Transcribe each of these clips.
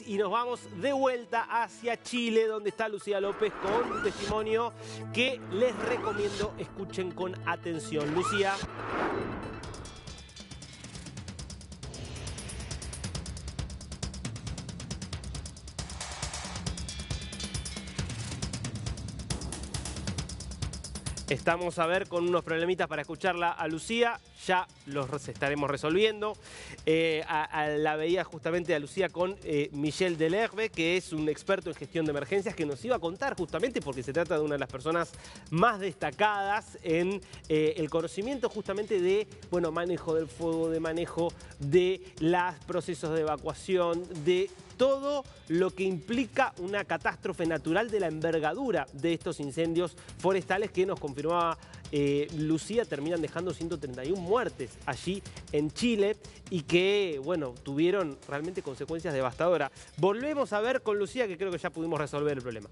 y nos vamos de vuelta hacia Chile, donde está Lucía López con un testimonio que les recomiendo escuchen con atención. Lucía. Estamos a ver con unos problemitas para escucharla a Lucía, ya los estaremos resolviendo. La veía justamente a Lucía con Michel Delherbe, que es un experto en gestión de emergencias, que nos iba a contar justamente, porque se trata de una de las personas más destacadas en el conocimiento justamente de, bueno, manejo del fuego, de manejo de los procesos de evacuación, de todo lo que implica una catástrofe natural de la envergadura de estos incendios forestales que nos confirmaba Lucía, terminan dejando 131 muertes allí en Chile y que, bueno, tuvieron realmente consecuencias devastadoras. Volvemos a ver con Lucía, que creo que ya pudimos resolver el problema.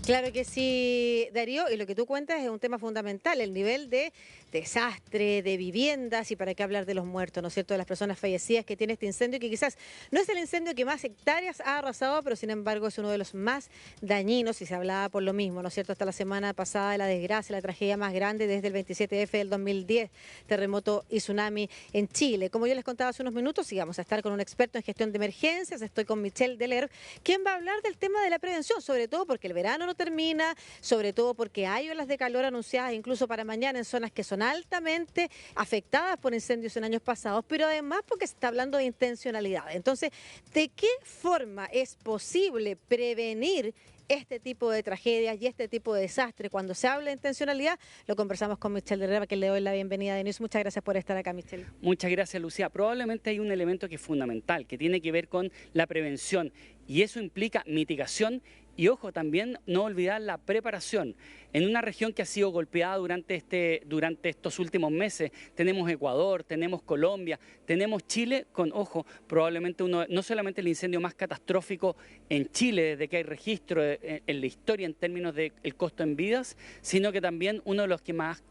Claro que sí, Darío, y lo que tú cuentas es un tema fundamental, el nivel de desastre, de viviendas, y para qué hablar de los muertos, ¿no es cierto?, de las personas fallecidas que tiene este incendio, que quizás no es el incendio que más hectáreas ha arrasado, pero sin embargo es uno de los más dañinos, y se hablaba por lo mismo, ¿no es cierto?, hasta la semana pasada de la desgracia, la tragedia más grande desde el 27F del 2010, terremoto y tsunami en Chile. Como yo les contaba hace unos minutos, y vamos a estar con un experto en gestión de emergencias, estoy con Michel Delherbe, quien va a hablar del tema de la prevención, sobre todo porque el verano no termina, sobre todo porque hay olas de calor anunciadas incluso para mañana en zonas que son altamente afectadas por incendios en años pasados, pero además porque se está hablando de intencionalidad. Entonces, ¿de qué forma es posible prevenir este tipo de tragedias y este tipo de desastre? Cuando se habla de intencionalidad, lo conversamos con Michel Delherbe, que le doy la bienvenida de News. Muchas gracias por estar acá, Michel. Muchas gracias, Lucía. Probablemente hay un elemento que es fundamental, que tiene que ver con la prevención, y eso implica mitigación y, ojo, también no olvidar la preparación. En una región que ha sido golpeada durante estos últimos meses, tenemos Ecuador, tenemos Colombia, tenemos Chile con, ojo, probablemente no solamente el incendio más catastrófico en Chile desde que hay registro en la historia en términos del costo en vidas, sino que también uno de los que más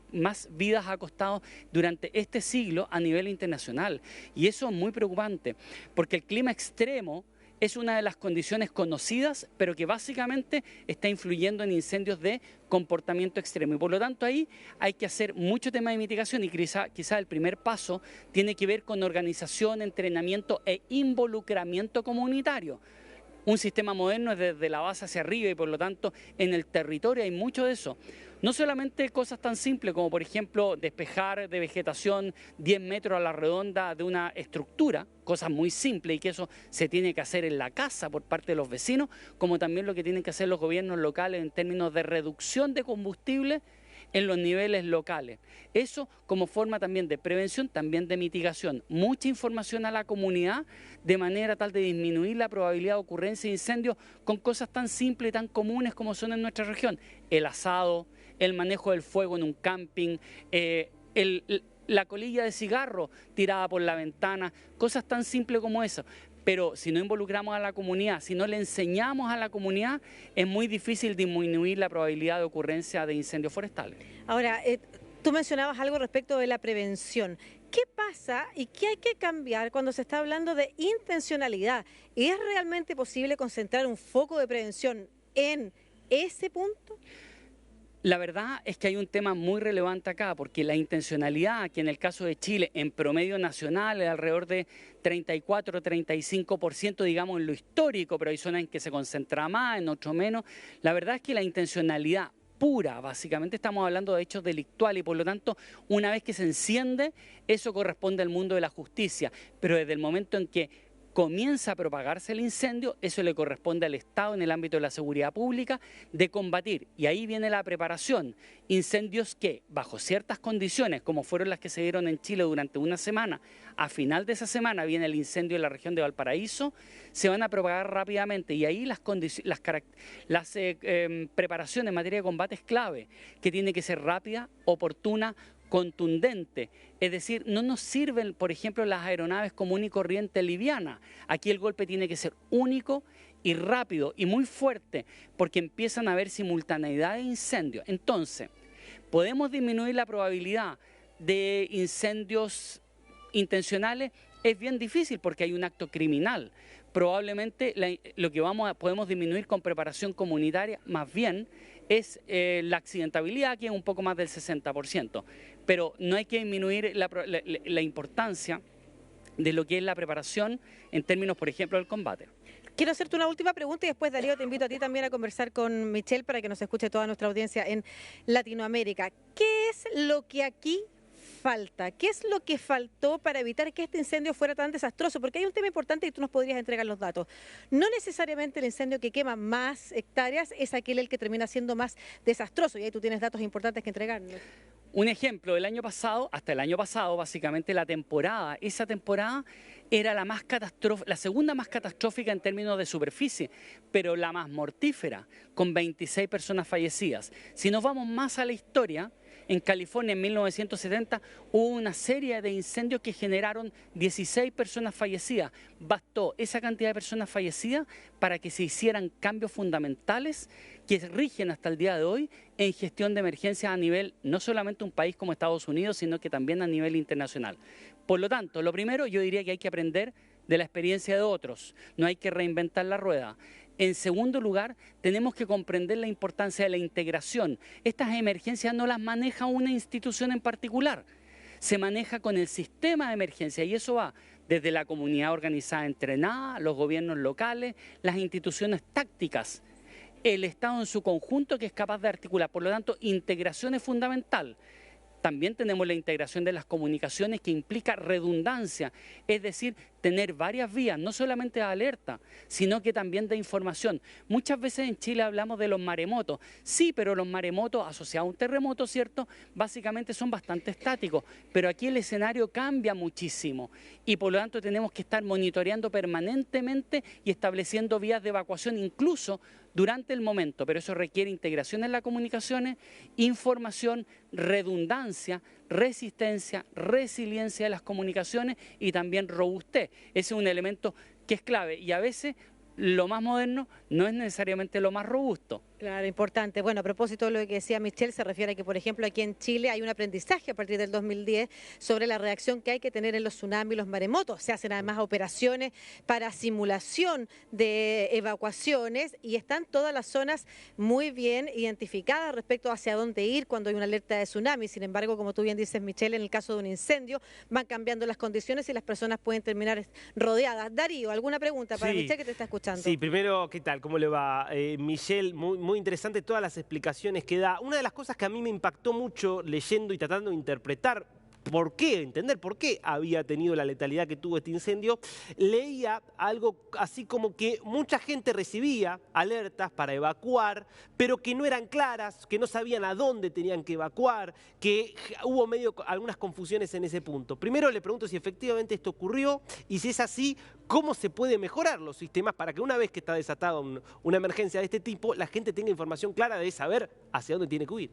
vidas ha costado durante este siglo a nivel internacional. Y eso es muy preocupante, porque el clima extremo es una de las condiciones conocidas, pero que básicamente está influyendo en incendios de comportamiento extremo. Y por lo tanto ahí hay que hacer mucho tema de mitigación, y quizá el primer paso tiene que ver con organización, entrenamiento e involucramiento comunitario. Un sistema moderno es desde la base hacia arriba, y por lo tanto en el territorio hay mucho de eso. No solamente cosas tan simples como, por ejemplo, despejar de vegetación 10 metros a la redonda de una estructura, cosas muy simples, y que eso se tiene que hacer en la casa por parte de los vecinos, como también lo que tienen que hacer los gobiernos locales en términos de reducción de combustible en los niveles locales. Eso como forma también de prevención, también de mitigación. Mucha información a la comunidad de manera tal de disminuir la probabilidad de ocurrencia de incendios con cosas tan simples y tan comunes como son en nuestra región. El asado, el manejo del fuego en un camping, la colilla de cigarro tirada por la ventana, cosas tan simples como eso. Pero si no involucramos a la comunidad, si no le enseñamos a la comunidad, es muy difícil disminuir la probabilidad de ocurrencia de incendios forestales. Ahora, tú mencionabas algo respecto de la prevención. ¿Qué pasa y qué hay que cambiar cuando se está hablando de intencionalidad? ¿Es realmente posible concentrar un foco de prevención en ese punto? La verdad es que hay un tema muy relevante acá, porque la intencionalidad, que en el caso de Chile, en promedio nacional, es alrededor de 34-35%, digamos, en lo histórico, pero hay zonas en que se concentra más, en otros menos. La verdad es que la intencionalidad pura, básicamente estamos hablando de hechos delictuales, y por lo tanto, una vez que se enciende, eso corresponde al mundo de la justicia, pero desde el momento en que comienza a propagarse el incendio, eso le corresponde al Estado en el ámbito de la seguridad pública de combatir. Y ahí viene la preparación. Incendios que, bajo ciertas condiciones, como fueron las que se dieron en Chile durante una semana, a final de esa semana viene el incendio en la región de Valparaíso, se van a propagar rápidamente, y ahí las preparaciones en materia de combate es clave, que tiene que ser rápida, oportuna, contundente. Es decir, no nos sirven, por ejemplo, las aeronaves común y corriente liviana. Aquí el golpe tiene que ser único y rápido y muy fuerte, porque empiezan a haber simultaneidad de incendios. Entonces, podemos disminuir la probabilidad de incendios intencionales es bien difícil porque hay un acto criminal. Probablemente lo que podemos disminuir con preparación comunitaria más bien es la accidentabilidad, que es un poco más del 60%. Pero no hay que disminuir la importancia de lo que es la preparación en términos, por ejemplo, del combate. Quiero hacerte una última pregunta y después, Darío, te invito a ti también a conversar con Michelle para que nos escuche toda nuestra audiencia en Latinoamérica. ¿Qué es lo que aquí falta? ¿Qué es lo que faltó para evitar que este incendio fuera tan desastroso? Porque hay un tema importante y tú nos podrías entregar los datos. No necesariamente el incendio que quema más hectáreas es aquel el que termina siendo más desastroso, y ahí tú tienes datos importantes que entregarnos. Un ejemplo, el año pasado, hasta el año pasado, básicamente esa temporada era la segunda más catastrófica en términos de superficie, pero la más mortífera, con 26 personas fallecidas. Si nos vamos más a la historia, en California en 1970 hubo una serie de incendios que generaron 16 personas fallecidas. Bastó esa cantidad de personas fallecidas para que se hicieran cambios fundamentales que rigen hasta el día de hoy en gestión de emergencias a nivel no solamente un país como Estados Unidos, sino que también a nivel internacional. Por lo tanto, lo primero, yo diría que hay que aprender de la experiencia de otros, no hay que reinventar la rueda. En segundo lugar, tenemos que comprender la importancia de la integración. Estas emergencias no las maneja una institución en particular, se maneja con el sistema de emergencia y eso va desde la comunidad organizada entrenada, los gobiernos locales, las instituciones tácticas, el Estado en su conjunto que es capaz de articular. Por lo tanto, integración es fundamental. También tenemos la integración de las comunicaciones que implica redundancia, es decir, tener varias vías, no solamente de alerta, sino que también de información. Muchas veces en Chile hablamos de los maremotos, sí, pero los maremotos asociados a un terremoto, ¿cierto? Básicamente son bastante estáticos, pero aquí el escenario cambia muchísimo y por lo tanto tenemos que estar monitoreando permanentemente y estableciendo vías de evacuación incluso durante el momento, pero eso requiere integración en las comunicaciones, información, redundancia, resistencia, resiliencia de las comunicaciones y también robustez. Ese es un elemento que es clave y a veces lo más moderno no es necesariamente lo más robusto. Claro, importante. Bueno, a propósito de lo que decía Michelle, se refiere a que, por ejemplo, aquí en Chile hay un aprendizaje a partir del 2010 sobre la reacción que hay que tener en los tsunamis y los maremotos. Se hacen además operaciones para simulación de evacuaciones y están todas las zonas muy bien identificadas respecto hacia dónde ir cuando hay una alerta de tsunami. Sin embargo, como tú bien dices, Michelle, en el caso de un incendio van cambiando las condiciones y las personas pueden terminar rodeadas. Darío, ¿alguna pregunta para Michelle que te está escuchando? Sí, primero, ¿qué tal? ¿Cómo le va? Michelle, muy interesante todas las explicaciones que da. Una de las cosas que a mí me impactó mucho leyendo y tratando de interpretar entender por qué había tenido la letalidad que tuvo este incendio, leía algo así como que mucha gente recibía alertas para evacuar, pero que no eran claras, que no sabían a dónde tenían que evacuar, que hubo algunas confusiones en ese punto. Primero le pregunto si efectivamente esto ocurrió y si es así, ¿cómo se pueden mejorar los sistemas para que una vez que está desatada una emergencia de este tipo, la gente tenga información clara de saber hacia dónde tiene que huir?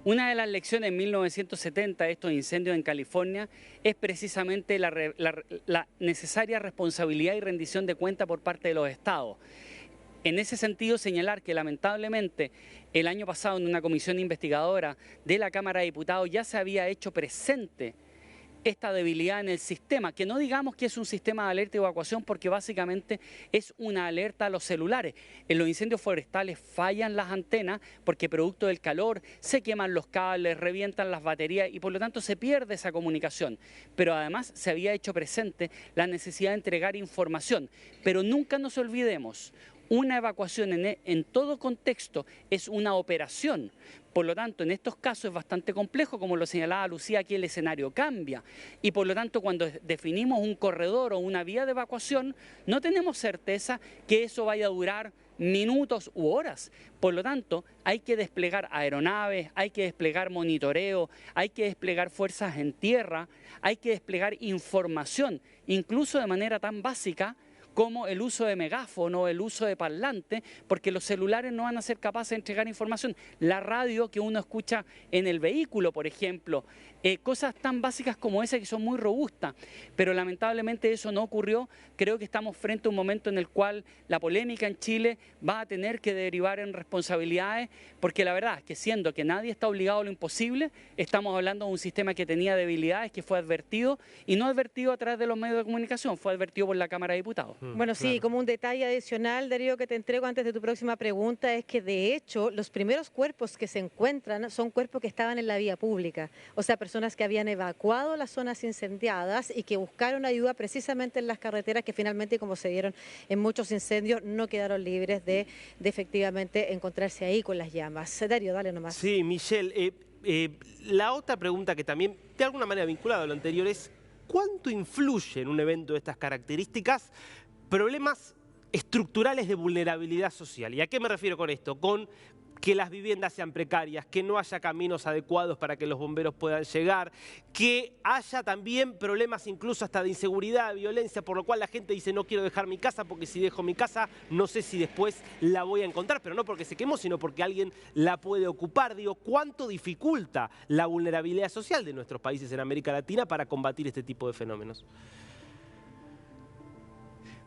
Una de las lecciones en 1970 de estos incendios en California es precisamente la necesaria responsabilidad y rendición de cuenta por parte de los estados. En ese sentido, señalar que lamentablemente el año pasado en una comisión investigadora de la Cámara de Diputados ya se había hecho presente esta debilidad en el sistema, que no digamos que es un sistema de alerta y evacuación porque básicamente es una alerta a los celulares. En los incendios forestales fallan las antenas porque producto del calor se queman los cables, revientan las baterías y por lo tanto se pierde esa comunicación. Pero además se había hecho presente la necesidad de entregar información. Pero nunca nos olvidemos, una evacuación en todo contexto es una operación. Por lo tanto, en estos casos es bastante complejo, como lo señalaba Lucía, aquí el escenario cambia. Y por lo tanto, cuando definimos un corredor o una vía de evacuación, no tenemos certeza que eso vaya a durar minutos u horas. Por lo tanto, hay que desplegar aeronaves, hay que desplegar monitoreo, hay que desplegar fuerzas en tierra, hay que desplegar información, incluso de manera tan básica como el uso de megáfono, el uso de parlante, porque los celulares no van a ser capaces de entregar información. La radio que uno escucha en el vehículo, por ejemplo, cosas tan básicas como esas que son muy robustas, pero lamentablemente eso no ocurrió. Creo que estamos frente a un momento en el cual la polémica en Chile va a tener que derivar en responsabilidades, porque la verdad es que siendo que nadie está obligado a lo imposible, estamos hablando de un sistema que tenía debilidades, que fue advertido, y no advertido a través de los medios de comunicación, fue advertido por la Cámara de Diputados. Bueno, sí, claro. Como un detalle adicional, Darío, que te entrego antes de tu próxima pregunta, es que de hecho los primeros cuerpos que se encuentran son cuerpos que estaban en la vía pública, o sea, personas que habían evacuado las zonas incendiadas y que buscaron ayuda precisamente en las carreteras que finalmente, como se dieron en muchos incendios, no quedaron libres de efectivamente encontrarse ahí con las llamas. Darío, dale nomás. Sí, Michelle, la otra pregunta que también de alguna manera vinculada a lo anterior es ¿cuánto influye en un evento de estas características problemas estructurales de vulnerabilidad social? ¿Y a qué me refiero con esto? Con que las viviendas sean precarias, que no haya caminos adecuados para que los bomberos puedan llegar, que haya también problemas incluso hasta de inseguridad, de violencia, por lo cual la gente dice no quiero dejar mi casa porque si dejo mi casa no sé si después la voy a encontrar, pero no porque se quemó, sino porque alguien la puede ocupar. Digo, ¿cuánto dificulta la vulnerabilidad social de nuestros países en América Latina para combatir este tipo de fenómenos?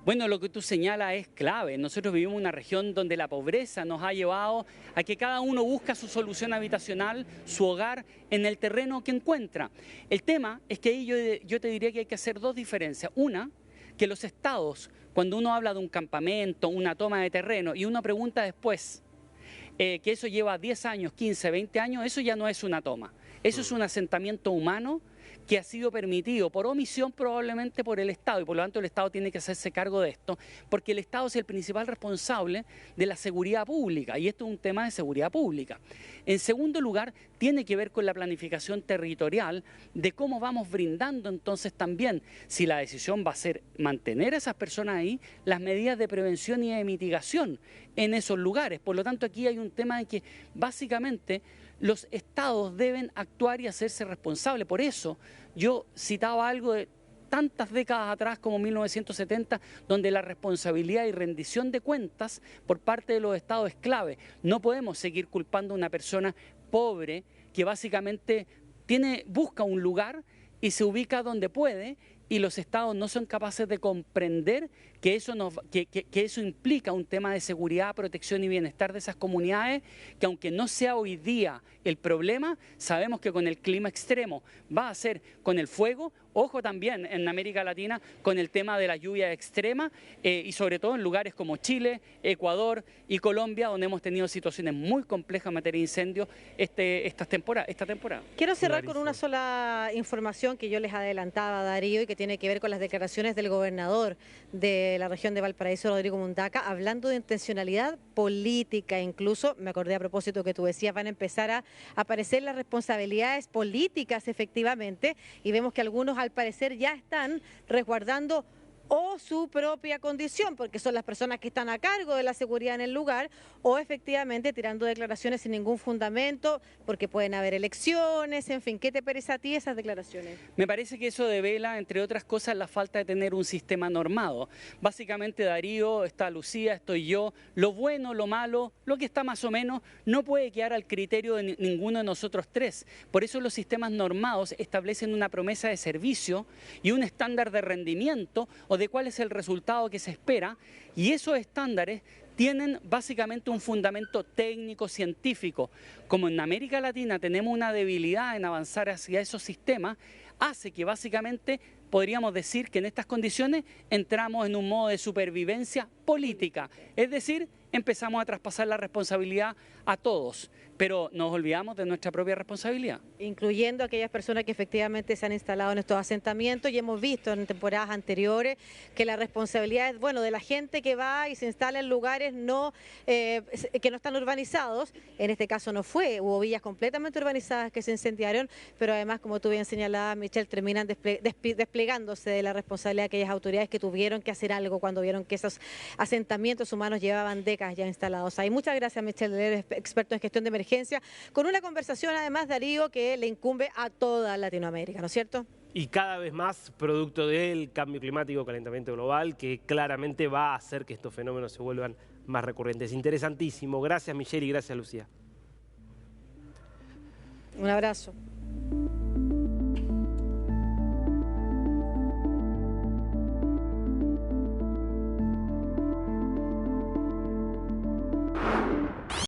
Bueno, lo que tú señalas es clave. Nosotros vivimos en una región donde la pobreza nos ha llevado a que cada uno busca su solución habitacional, su hogar, en el terreno que encuentra. El tema es que ahí yo te diría que hay que hacer dos diferencias. Una, que los estados, cuando uno habla de un campamento, una toma de terreno, y uno pregunta después que eso lleva 10 años, 15, 20 años, eso ya no es una toma. Eso es un asentamiento humano que ha sido permitido por omisión probablemente por el Estado, y por lo tanto el Estado tiene que hacerse cargo de esto, porque el Estado es el principal responsable de la seguridad pública, y esto es un tema de seguridad pública. En segundo lugar, tiene que ver con la planificación territorial de cómo vamos brindando entonces también, si la decisión va a ser mantener a esas personas ahí, las medidas de prevención y de mitigación en esos lugares. Por lo tanto, aquí hay un tema de que básicamente los estados deben actuar y hacerse responsables. Por eso yo citaba algo de tantas décadas atrás como 1970, donde la responsabilidad y rendición de cuentas por parte de los estados es clave. No podemos seguir culpando a una persona pobre que básicamente busca un lugar y se ubica donde puede, y los estados no son capaces de comprender que eso implica un tema de seguridad, protección y bienestar de esas comunidades, que aunque no sea hoy día el problema, sabemos que con el clima extremo va a ser con el fuego, ojo también en América Latina con el tema de la lluvia extrema, y sobre todo en lugares como Chile, Ecuador y Colombia, donde hemos tenido situaciones muy complejas en materia de incendios esta temporada. Quiero cerrar con una sola información que yo les adelantaba, Darío, y que tiene que ver con las declaraciones del gobernador de la región de Valparaíso, Rodrigo Mundaca, hablando de intencionalidad política. Incluso, me acordé a propósito que tú decías, van a empezar a aparecer las responsabilidades políticas efectivamente, y vemos que algunos al parecer ya están resguardando o su propia condición, porque son las personas que están a cargo de la seguridad en el lugar, o efectivamente tirando declaraciones sin ningún fundamento, porque pueden haber elecciones, en fin. ¿Qué te parece a ti esas declaraciones? Me parece que eso devela, entre otras cosas, la falta de tener un sistema normado. Básicamente, Darío, está Lucía, estoy yo, lo bueno, lo malo, lo que está más o menos, no puede quedar al criterio de ninguno de nosotros tres. Por eso los sistemas normados establecen una promesa de servicio y un estándar de rendimiento o de cuál es el resultado que se espera, y esos estándares tienen básicamente un fundamento técnico, científico. Como en América Latina tenemos una debilidad en avanzar hacia esos sistemas, hace que básicamente podríamos decir que en estas condiciones entramos en un modo de supervivencia política, es decir, empezamos a traspasar la responsabilidad a todos, pero nos olvidamos de nuestra propia responsabilidad. Incluyendo aquellas personas que efectivamente se han instalado en estos asentamientos, y hemos visto en temporadas anteriores que la responsabilidad es, bueno, de la gente que va y se instala en lugares que no están urbanizados. En este caso no fue, hubo villas completamente urbanizadas que se incendiaron, pero además, como tú bien señalabas, Michelle, terminan desplegándose de la responsabilidad de aquellas autoridades que tuvieron que hacer algo cuando vieron que esos asentamientos humanos llevaban décadas ya instalados ahí. Muchas gracias, Michelle, eres experto en gestión de emergencia, con una conversación además, Darío, que le incumbe a toda Latinoamérica, ¿no es cierto? Y cada vez más producto del cambio climático, calentamiento global, que claramente va a hacer que estos fenómenos se vuelvan más recurrentes. Interesantísimo. Gracias, Michelle, y gracias, Lucía. Un abrazo.